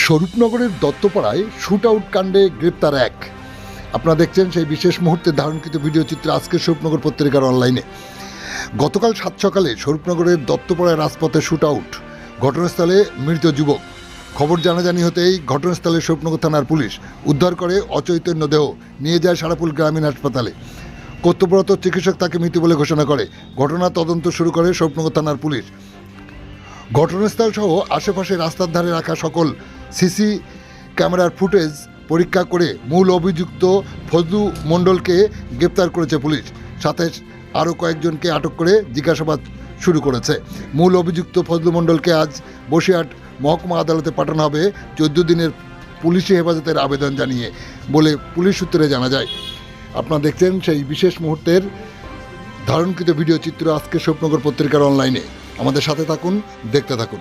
স্বরূপনগরের দত্তপাড়ায় shoot out কাণ্ডে গ্রেপ্তার এক। আপনারা দেখছেন সেই বিশেষ মুহূর্তে ধারণকৃত ভিডিও চিত্র আজকের স্বরূপনগর পত্রিকার অনলাইনে। গতকাল সাত সকালে স্বরূপনগরের দত্তপাড়ায় রাজপথে শুট আউট, ঘটনাস্থলে মৃত যুবক। খবর জানাজানি হতেই ঘটনাস্থলে স্বরূপনগর থানার পুলিশ উদ্ধার করে অচৈতন্য দেহ নিয়ে যায় সারাপুল গ্রামীণ হাসপাতালে। কর্তব্যরত চিকিৎসক তাকে মৃত বলে ঘোষণা করে। ঘটনা তদন্ত শুরু করে স্বরূপনগর থানার পুলিশ। ঘটনাস্থল সহ আশেপাশে রাস্তার ধারে রাখা সকল সিসি ক্যামেরার ফুটেজ পরীক্ষা করে মূল অভিযুক্ত ফজলু মণ্ডলকে গ্রেপ্তার করেছে পুলিশ। সাথে আরও কয়েকজনকে আটক করে জিজ্ঞাসাবাদ শুরু করেছে। মূল অভিযুক্ত ফজলু মণ্ডলকে আজ বসিরহাট মহকুমা আদালতে পাঠানো হবে 14 দিনের পুলিশি হেফাজতের আবেদন জানিয়ে বলে পুলিশ সূত্রে জানা যায়। আপনারা দেখছেন সেই বিশেষ মুহূর্তের ধারণকৃত ভিডিও চিত্র আজকে স্বরূপনগর পত্রিকার অনলাইনে। আমাদের সাথে থাকুন, দেখতে থাকুন।